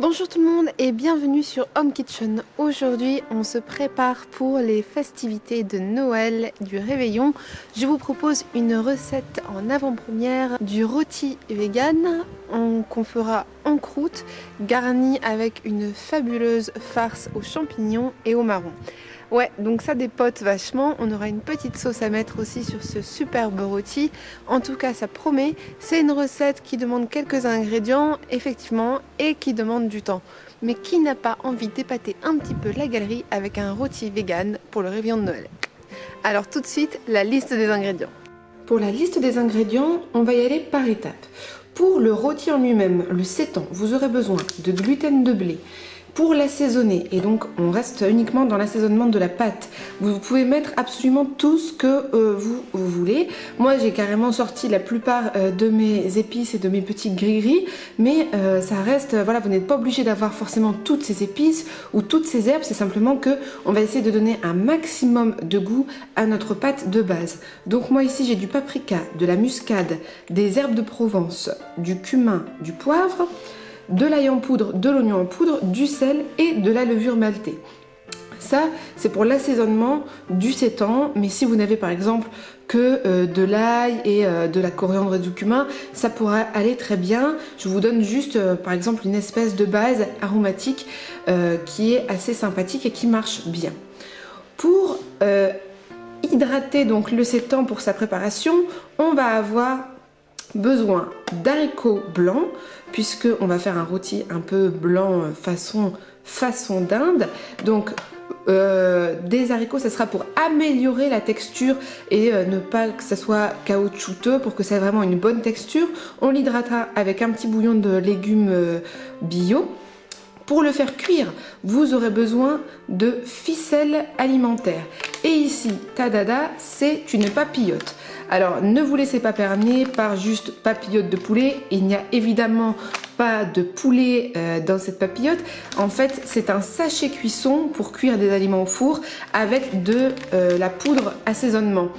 Bonjour tout le monde et bienvenue sur Home Kitchen. Aujourd'hui, on se prépare pour les festivités de Noël, du réveillon. Je vous propose une recette en avant-première du rôti vegan qu'on fera en croûte, garni avec une fabuleuse farce aux champignons et aux marrons. Ouais, donc ça dépote vachement. On aura une petite sauce à mettre aussi sur ce superbe rôti. En tout cas, ça promet. C'est une recette qui demande quelques ingrédients, effectivement, et qui demande du temps. Mais qui n'a pas envie d'épater un petit peu la galerie avec un rôti vegan pour le réveillon de Noël? Alors tout de suite, la liste des ingrédients. Pour la liste des ingrédients, on va y aller par étapes. Pour le rôti en lui-même, le sétan, vous aurez besoin de gluten de blé. Pour l'assaisonner, et donc on reste uniquement dans l'assaisonnement de la pâte, vous pouvez mettre absolument tout ce que vous voulez. Moi j'ai carrément sorti la plupart de mes épices et de mes petits gris-gris, mais ça reste, voilà, vous n'êtes pas obligé d'avoir forcément toutes ces épices ou toutes ces herbes, c'est simplement que on va essayer de donner un maximum de goût à notre pâte de base. Donc moi ici j'ai du paprika, de la muscade, des herbes de Provence, du cumin, du poivre, de l'ail en poudre, de l'oignon en poudre, du sel et de la levure maltée. Ça, c'est pour l'assaisonnement du sétan, mais si vous n'avez par exemple que de l'ail et de la coriandre et du cumin, ça pourra aller très bien. Je vous donne juste par exemple une espèce de base aromatique qui est assez sympathique et qui marche bien. Pour hydrater donc le sétan pour sa préparation, on va avoir besoin d'haricots blancs, puisque on va faire un rôti un peu blanc façon d'Inde. Donc des haricots, ça sera pour améliorer la texture et ne pas que ça soit caoutchouteux, pour que ça ait vraiment une bonne texture. On l'hydratera avec un petit bouillon de légumes bio. Pour le faire cuire, vous aurez besoin de ficelle alimentaire. Et ici, tadada, c'est une papillote. Alors, ne vous laissez pas berner par juste papillote de poulet. Il n'y a évidemment pas de poulet dans cette papillote. En fait, c'est un sachet cuisson pour cuire des aliments au four avec de la poudre assaisonnement.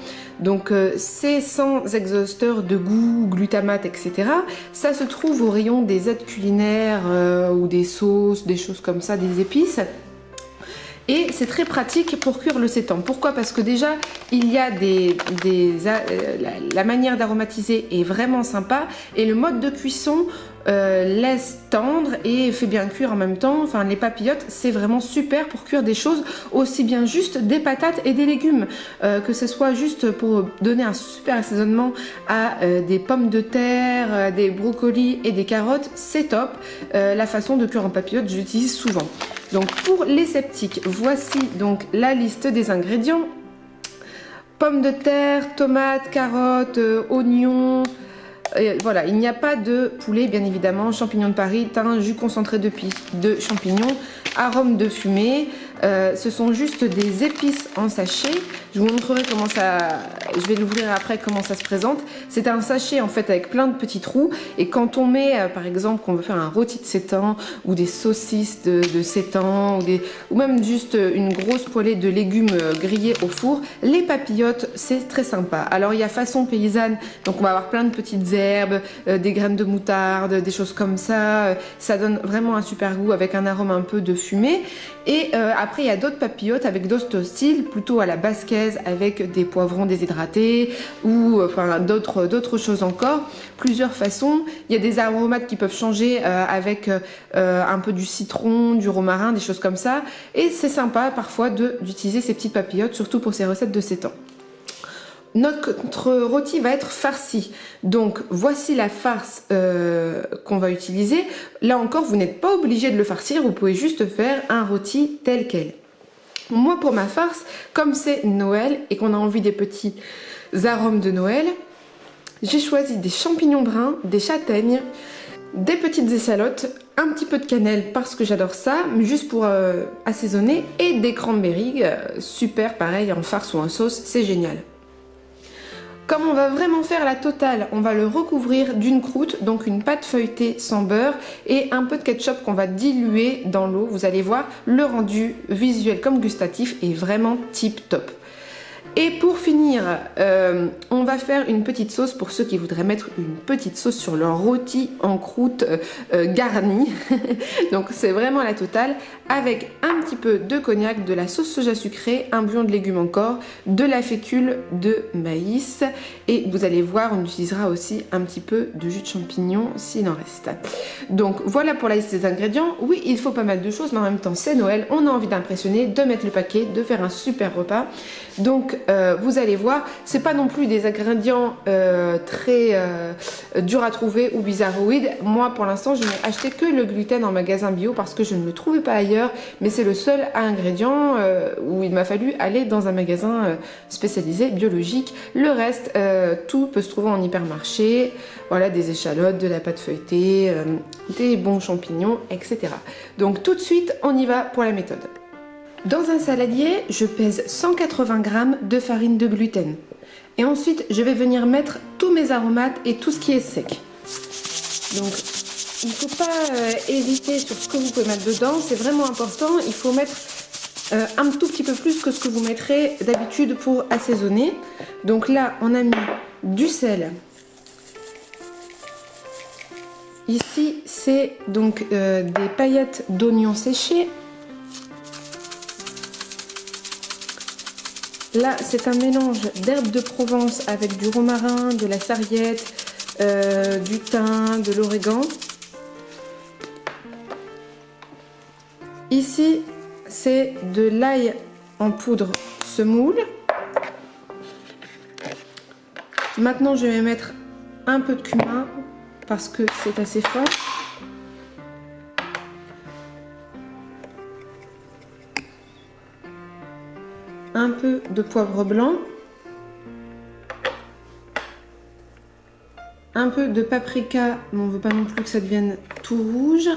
Donc c'est sans exhausteur de goût, glutamate, etc. Ça se trouve au rayon des aides culinaires ou des sauces, des choses comme ça, des épices. Et c'est très pratique pour cuire le sétan. Pourquoi? Parce que déjà, il y a la manière d'aromatiser est vraiment sympa et le mode de cuisson laisse tendre et fait bien cuire en même temps. Enfin, les papillotes, c'est vraiment super pour cuire des choses, aussi bien juste des patates et des légumes, que ce soit juste pour donner un super assaisonnement à des pommes de terre, des brocolis et des carottes, c'est top. La façon de cuire en papillote, j'utilise souvent. Donc pour les sceptiques, voici donc la liste des ingrédients. Pommes de terre, tomates, carottes, oignons. Voilà, il n'y a pas de poulet bien évidemment, champignons de Paris, thym, jus concentré de champignons, arôme de fumée. Ce sont juste des épices en sachet. Je vous montrerai comment ça, je vais l'ouvrir après, comment ça se présente. C'est un sachet en fait avec plein de petits trous, et quand on met par exemple qu'on veut faire un rôti de sétan ou des saucisses de sétan ou même juste une grosse poêlée de légumes grillés au four, les papillotes c'est très sympa. Alors il y a façon paysanne, donc on va avoir plein de petites herbes, des graines de moutarde, des choses comme ça. Ça donne vraiment un super goût avec un arôme un peu de fumée. Et après il y a d'autres papillotes avec d'autres styles, plutôt à la basquaise avec des poivrons déshydratés ou enfin d'autres choses encore. Plusieurs façons. Il y a des aromates qui peuvent changer avec un peu du citron, du romarin, des choses comme ça. Et c'est sympa parfois d'utiliser ces petites papillotes, surtout pour ces recettes de sétan. Notre rôti va être farci, donc voici la farce qu'on va utiliser. Là encore, vous n'êtes pas obligé de le farcir, vous pouvez juste faire un rôti tel quel. Moi pour ma farce, comme c'est Noël et qu'on a envie des petits arômes de Noël, j'ai choisi des champignons bruns, des châtaignes, des petites échalotes, un petit peu de cannelle parce que j'adore ça, mais juste pour assaisonner, et des cranberries, super pareil en farce ou en sauce, c'est génial. Comme on va vraiment faire la totale, on va le recouvrir d'une croûte, donc une pâte feuilletée sans beurre et un peu de ketchup qu'on va diluer dans l'eau. Vous allez voir, le rendu visuel comme gustatif est vraiment tip top. Et pour finir, on va faire une petite sauce pour ceux qui voudraient mettre une petite sauce sur leur rôti en croûte garnie. Donc c'est vraiment la totale, avec un petit peu de cognac, de la sauce soja sucrée, un bouillon de légumes encore, de la fécule de maïs, et vous allez voir, on utilisera aussi un petit peu de jus de champignon s'il en reste. Donc voilà pour la liste des ingrédients. Oui, il faut pas mal de choses, mais en même temps c'est Noël, on a envie d'impressionner, de mettre le paquet, de faire un super repas. Donc vous allez voir, c'est pas non plus des ingrédients très durs à trouver ou bizarroïdes. Moi pour l'instant je n'ai acheté que le gluten en magasin bio parce que je ne le trouvais pas ailleurs, mais c'est le seul ingrédient où il m'a fallu aller dans un magasin spécialisé biologique. Le reste, tout peut se trouver en hypermarché. Voilà, des échalotes, de la pâte feuilletée, des bons champignons, etc. Donc tout de suite, on y va pour la méthode. Dans un saladier, je pèse 180 g de farine de gluten. Et ensuite, je vais venir mettre tous mes aromates et tout ce qui est sec. Donc, il ne faut pas hésiter sur ce que vous pouvez mettre dedans, c'est vraiment important. Il faut mettre un tout petit peu plus que ce que vous mettrez d'habitude pour assaisonner. Donc là, on a mis du sel. Ici, c'est donc des paillettes d'oignons séchés. Là, c'est un mélange d'herbes de Provence avec du romarin, de la sarriette, du thym, de l'origan. Ici, c'est de l'ail en poudre semoule. Maintenant, je vais mettre un peu de cumin parce que c'est assez fort. Un peu de poivre blanc, un peu de paprika, mais on ne veut pas non plus que ça devienne tout rouge,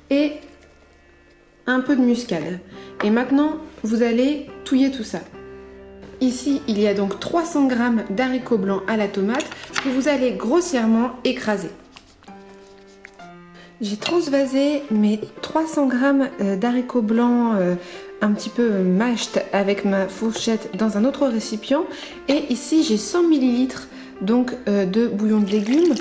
et un peu de muscade. Et maintenant, vous allez touiller tout ça. Ici, il y a donc 300 g d'haricots blancs à la tomate que vous allez grossièrement écraser. J'ai transvasé mes 300 g d'haricots blancs un petit peu mashed avec ma fourchette dans un autre récipient. Et ici, j'ai 100 ml donc, de bouillon de légumes.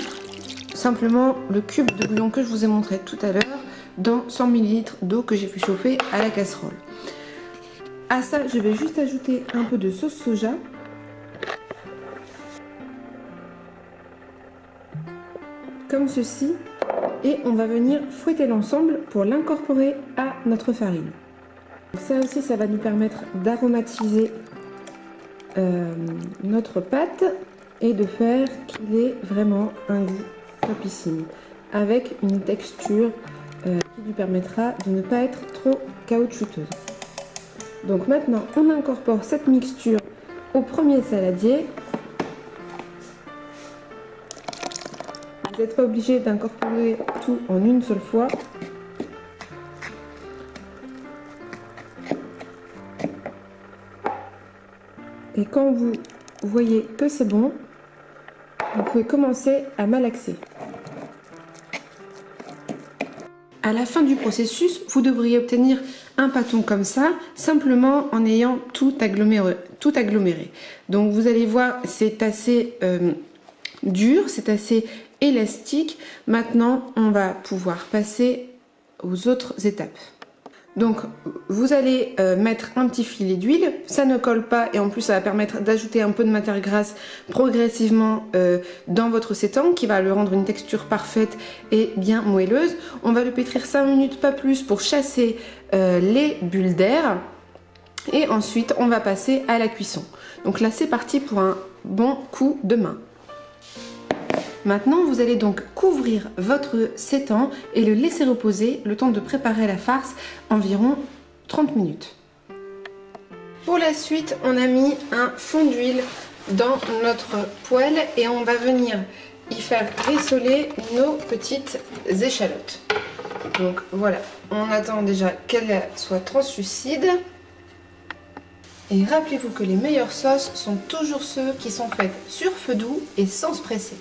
Simplement le cube de bouillon que je vous ai montré tout à l'heure dans 100 ml d'eau que j'ai fait chauffer à la casserole. À ça, je vais juste ajouter un peu de sauce soja. Comme ceci. Et on va venir fouetter l'ensemble pour l'incorporer à notre farine. Ça aussi, ça va nous permettre d'aromatiser notre pâte et de faire qu'il ait vraiment un goût topissime, avec une texture qui lui permettra de ne pas être trop caoutchouteuse. Donc maintenant, on incorpore cette mixture au premier saladier. Vous n'êtes pas obligé d'incorporer tout en une seule fois. Et quand vous voyez que c'est bon, vous pouvez commencer à malaxer. À la fin du processus, vous devriez obtenir un pâton comme ça, simplement en ayant tout aggloméré. Donc vous allez voir, c'est assez dur, c'est assez élastique. Maintenant, on va pouvoir passer aux autres étapes. Donc vous allez mettre un petit filet d'huile, ça ne colle pas et en plus ça va permettre d'ajouter un peu de matière grasse progressivement dans votre sétan qui va le rendre une texture parfaite et bien moelleuse. On va le pétrir 5 minutes, pas plus, pour chasser les bulles d'air et ensuite on va passer à la cuisson. Donc là c'est parti pour un bon coup de main. Maintenant, vous allez donc couvrir votre sétan et le laisser reposer le temps de préparer la farce, environ 30 minutes. Pour la suite, on a mis un fond d'huile dans notre poêle et on va venir y faire rissoler nos petites échalotes. Donc voilà, on attend déjà qu'elles soient translucides. Et rappelez-vous que les meilleures sauces sont toujours ceux qui sont faites sur feu doux et sans se presser.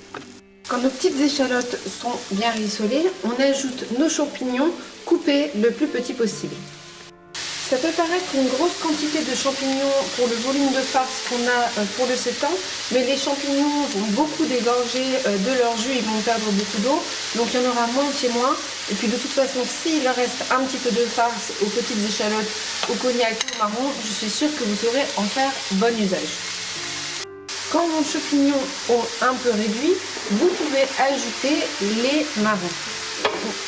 Quand nos petites échalotes sont bien rissolées, on ajoute nos champignons coupés le plus petit possible. Ça peut paraître une grosse quantité de champignons pour le volume de farce qu'on a pour le sétan, mais les champignons vont beaucoup dégorger de leur jus, ils vont perdre beaucoup d'eau, donc il y en aura moitié moins. Et puis de toute façon, s'il reste un petit peu de farce aux petites échalotes, au cognac ou au marron, je suis sûre que vous saurez en faire bon usage. Quand vos champignons ont un peu réduit, vous pouvez ajouter les marrons.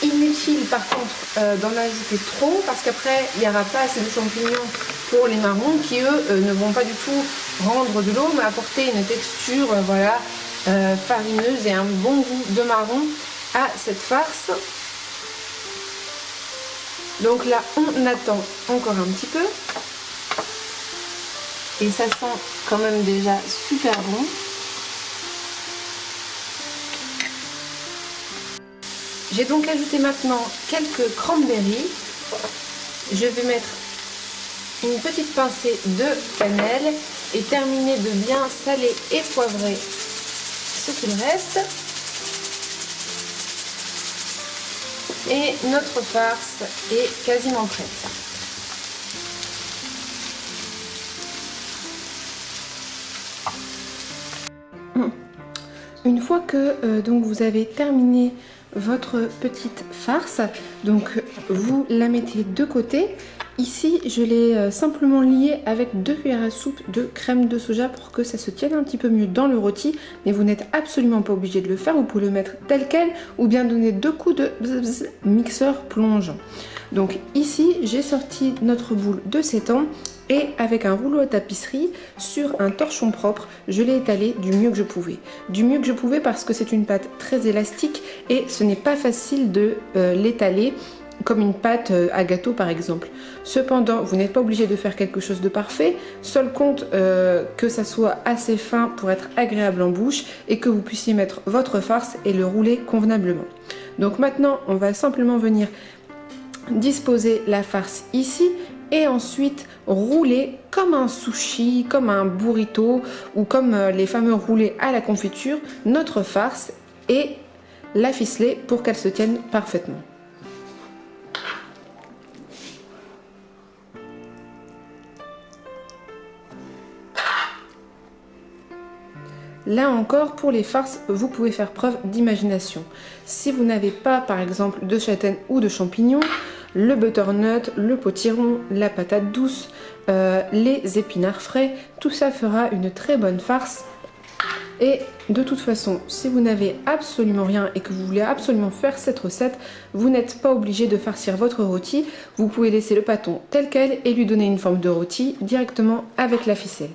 Inutile par contre d'en ajouter trop parce qu'après il n'y aura pas assez de champignons pour les marrons qui eux ne vont pas du tout rendre de l'eau mais apporter une texture voilà, farineuse et un bon goût de marron à cette farce. Donc là on attend encore un petit peu et ça sent quand même déjà super bon. J'ai donc ajouté maintenant quelques cranberries. Je vais mettre une petite pincée de cannelle et terminer de bien saler et poivrer ce qu'il reste. Et notre farce est quasiment prête. Une fois que donc vous avez terminé votre petite farce, donc vous la mettez de côté. Ici je l'ai simplement liée avec 2 cuillères à soupe de crème de soja pour que ça se tienne un petit peu mieux dans le rôti, mais vous n'êtes absolument pas obligé de le faire, vous pouvez le mettre tel quel ou bien donner 2 coups de mixeur plongeant. Donc ici j'ai sorti notre boule de sétan et avec un rouleau à tapisserie sur un torchon propre, je l'ai étalé du mieux que je pouvais. Du mieux que je pouvais parce que c'est une pâte très élastique et ce n'est pas facile de l'étaler comme une pâte à gâteau par exemple. Cependant, vous n'êtes pas obligé de faire quelque chose de parfait, seul compte que ça soit assez fin pour être agréable en bouche et que vous puissiez mettre votre farce et le rouler convenablement. Donc maintenant, on va simplement venir disposer la farce ici et ensuite rouler comme un sushi, comme un burrito ou comme les fameux roulés à la confiture, notre farce et la ficeler pour qu'elle se tienne parfaitement. Là encore, pour les farces, vous pouvez faire preuve d'imagination. Si vous n'avez pas, par exemple, de châtaigne ou de champignons, le butternut, le potiron, la patate douce, les épinards frais, tout ça fera une très bonne farce. Et de toute façon, si vous n'avez absolument rien et que vous voulez absolument faire cette recette, vous n'êtes pas obligé de farcir votre rôti. Vous pouvez laisser le pâton tel quel et lui donner une forme de rôti directement avec la ficelle.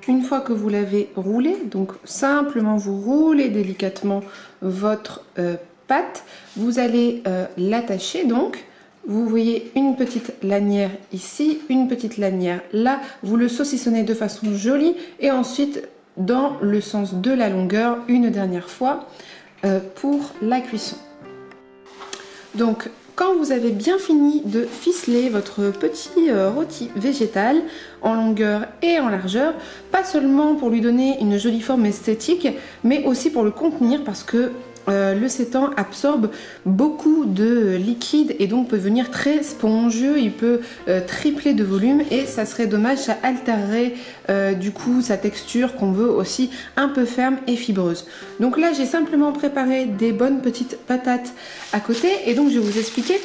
Une fois que vous l'avez roulé, donc simplement vous roulez délicatement votre pâte, vous allez l'attacher donc. Vous voyez une petite lanière ici, une petite lanière là. Vous le saucissonnez de façon jolie et ensuite dans le sens de la longueur une dernière fois pour la cuisson. Donc quand vous avez bien fini de ficeler votre petit rôti végétal en longueur et en largeur, pas seulement pour lui donner une jolie forme esthétique, mais aussi pour le contenir parce que le sétan absorbe beaucoup de liquide et donc peut devenir très spongieux, il peut tripler de volume et ça serait dommage, ça altérerait du coup sa texture qu'on veut aussi un peu ferme et fibreuse. Donc là j'ai simplement préparé des bonnes petites patates à côté et donc je vais vous expliquer.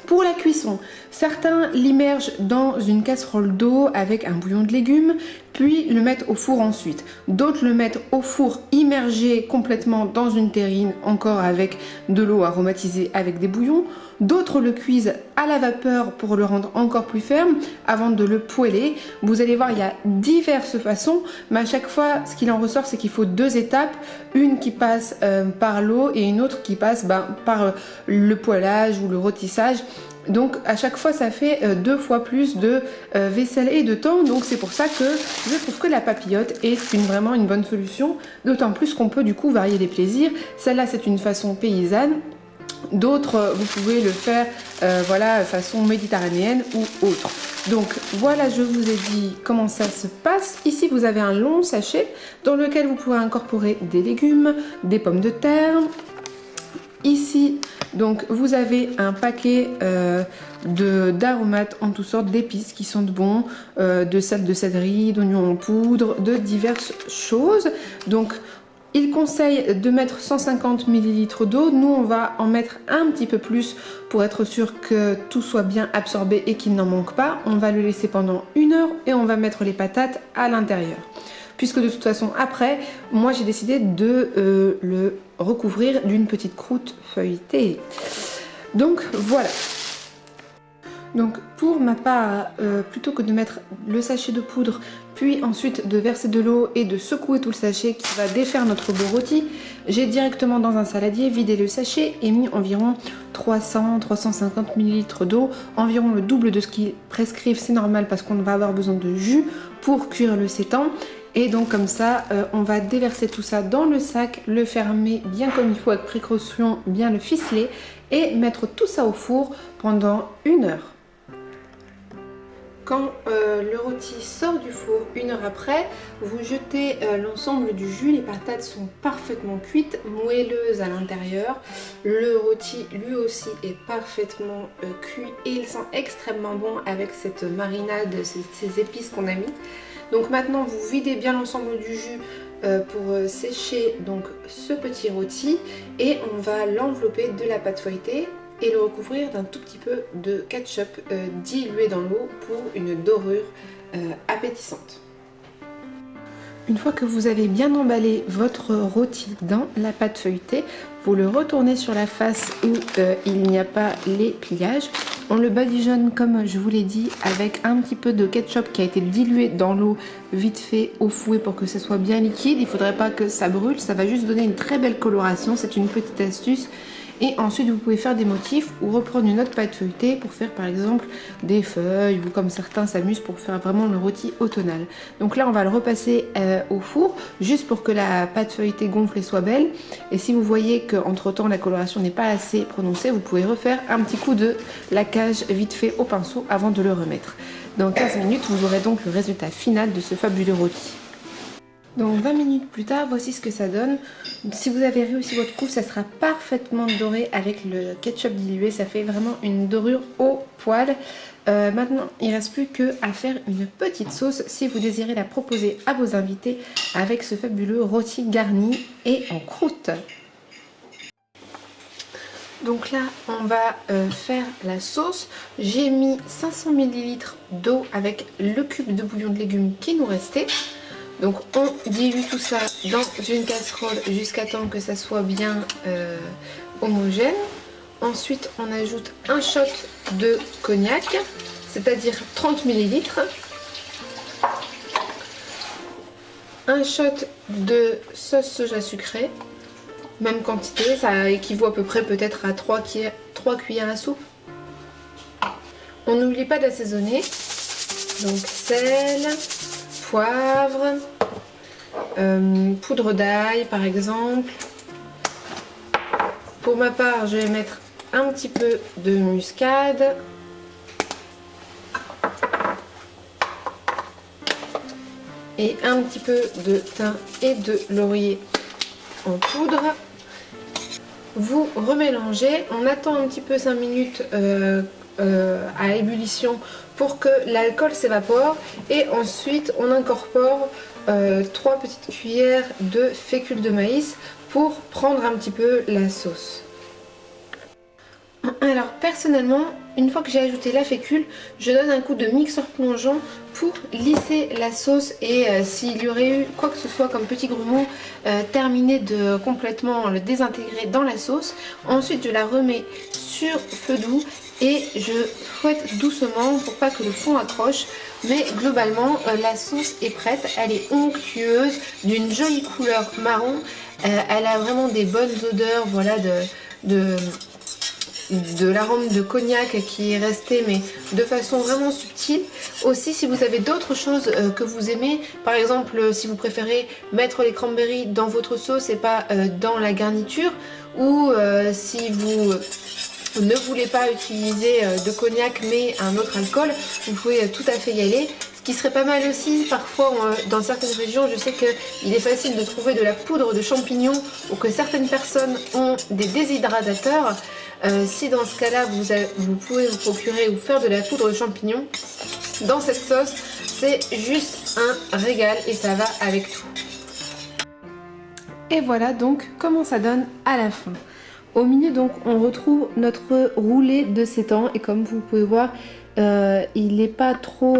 Pour la cuisson, certains l'immergent dans une casserole d'eau avec un bouillon de légumes, puis le mettent au four ensuite. D'autres le mettent au four immergé complètement dans une terrine, encore avec de l'eau aromatisée avec des bouillons. D'autres le cuisent à la vapeur pour le rendre encore plus ferme avant de le poêler. Vous allez voir, il y a diverses façons, mais à chaque fois, ce qu'il en ressort, c'est qu'il faut 2 étapes. Une qui passe par l'eau et une autre qui passe par le poêlage ou le rôtissage. Donc à chaque fois ça fait 2 fois plus de vaisselle et de temps, donc c'est pour ça que je trouve que la papillote est vraiment une bonne solution, d'autant plus qu'on peut du coup varier les plaisirs. Celle-là c'est une façon paysanne, d'autres vous pouvez le faire voilà, façon méditerranéenne ou autre. Donc voilà, je vous ai dit comment ça se passe. Ici vous avez un long sachet dans lequel vous pourrez incorporer des légumes, des pommes de terre. Ici Donc vous avez un paquet d'aromates en toutes sortes, d'épices qui sentent bon, de sel de céleri, d'oignons en poudre, de diverses choses. Donc il conseille de mettre 150 ml d'eau. Nous on va en mettre un petit peu plus pour être sûr que tout soit bien absorbé et qu'il n'en manque pas. On va le laisser pendant 1 heure et on va mettre les patates à l'intérieur. Puisque de toute façon après, moi j'ai décidé de le recouvrir d'une petite croûte feuilletée. Donc voilà. Donc pour ma part, plutôt que de mettre le sachet de poudre, puis ensuite de verser de l'eau et de secouer tout le sachet qui va défaire notre beau rôti, j'ai directement dans un saladier vidé le sachet et mis environ 300-350 ml d'eau, environ le double de ce qu'ils prescrivent, c'est normal parce qu'on va avoir besoin de jus pour cuire le sétan. Et donc comme ça, on va déverser tout ça dans le sac, le fermer bien comme il faut avec précaution, bien le ficeler et mettre tout ça au four pendant 1 heure. Quand le rôti sort du four 1 heure après, vous jetez l'ensemble du jus. Les patates sont parfaitement cuites, moelleuses à l'intérieur. Le rôti lui aussi est parfaitement cuit et il sent extrêmement bon avec cette marinade, ces épices qu'on a mis. Donc maintenant vous videz bien l'ensemble du jus pour sécher donc ce petit rôti et on va l'envelopper de la pâte feuilletée et le recouvrir d'un tout petit peu de ketchup dilué dans l'eau pour une dorure appétissante. Une fois que vous avez bien emballé votre rôti dans la pâte feuilletée, vous le retournez sur la face où il n'y a pas les pliages. On le badigeonne comme je vous l'ai dit avec un petit peu de ketchup qui a été dilué dans l'eau vite fait au fouet pour que ce soit bien liquide. Il ne faudrait pas que ça brûle, ça va juste donner une très belle coloration, c'est une petite astuce. Et ensuite vous pouvez faire des motifs ou reprendre une autre pâte feuilletée pour faire par exemple des feuilles ou comme certains s'amusent pour faire vraiment le rôti automnal. Donc là on va le repasser au four juste pour que la pâte feuilletée gonfle et soit belle. Et si vous voyez qu'entre temps la coloration n'est pas assez prononcée, vous pouvez refaire un petit coup de laquage vite fait au pinceau avant de le remettre. Dans 15 minutes vous aurez donc le résultat final de ce fabuleux rôti. Donc 20 minutes plus tard, voici ce que ça donne. Si vous avez réussi votre coup, ça sera parfaitement doré avec le ketchup dilué. Ça fait vraiment une dorure au poil. Maintenant, il ne reste plus qu'à faire une petite sauce si vous désirez la proposer à vos invités avec ce fabuleux rôti garni et en croûte. Donc là, on va faire la sauce. J'ai mis 500 ml d'eau avec le cube de bouillon de légumes qui nous restait. Donc on dilue tout ça dans une casserole jusqu'à temps que ça soit bien homogène. Ensuite on ajoute un shot de cognac, c'est-à-dire 30 ml. Un shot de sauce soja sucrée, même quantité, ça équivaut à peu près peut-être à 3 cuillères à soupe. On n'oublie pas d'assaisonner, donc sel, poivre, poudre d'ail par exemple. Pour ma part, je vais mettre un petit peu de muscade. Et un petit peu de thym et de laurier en poudre. Vous remélangez, on attend un petit peu 5 minutes à ébullition pour que l'alcool s'évapore et ensuite on incorpore 3 petites cuillères de fécule de maïs pour prendre un petit peu la sauce. Alors personnellement, une fois que j'ai ajouté la fécule, je donne un coup de mixeur plongeant pour lisser la sauce et s'il y aurait eu quoi que ce soit comme petit grumeau, terminer de complètement le désintégrer dans la sauce. Ensuite je la remets sur feu doux et je fouette doucement pour pas que le fond accroche. Mais globalement la sauce est prête, elle est onctueuse, d'une jolie couleur marron, elle a vraiment des bonnes odeurs, voilà, de l'arôme de cognac qui est resté mais de façon vraiment subtile. Aussi si vous avez d'autres choses que vous aimez, par exemple si vous préférez mettre les cranberries dans votre sauce et pas dans la garniture, ou si vous ne voulez pas utiliser de cognac mais un autre alcool, vous pouvez tout à fait y aller. Ce qui serait pas mal aussi, parfois dans certaines régions, je sais qu'il est facile de trouver de la poudre de champignons ou que certaines personnes ont des déshydratateurs. Si dans ce cas-là, vous pouvez vous procurer ou faire de la poudre de champignons, dans cette sauce, c'est juste un régal et ça va avec tout. Et voilà donc comment ça donne à la fin. Au milieu donc on retrouve notre roulé de 7 ans et comme vous pouvez voir il est pas trop,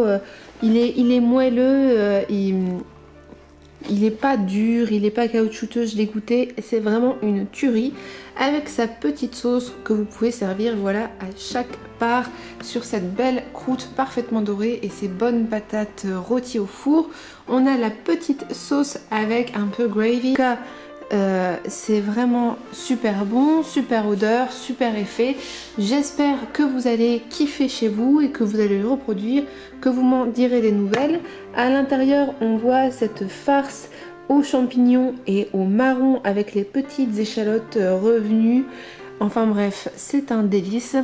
il est moelleux, il est pas dur, il est pas caoutchouteux, je l'ai goûté, c'est vraiment une tuerie avec sa petite sauce que vous pouvez servir voilà à chaque part sur cette belle croûte parfaitement dorée et ces bonnes patates rôties au four. On a la petite sauce avec un peu gravy. C'est vraiment super bon, super odeur, super effet. J'espère que vous allez kiffer chez vous et que vous allez le reproduire, que vous m'en direz des nouvelles. À l'intérieur, on voit cette farce aux champignons et aux marrons avec les petites échalotes revenues. Enfin bref, c'est un délice.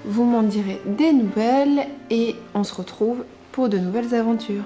Vous m'en direz des nouvelles et on se retrouve pour de nouvelles aventures.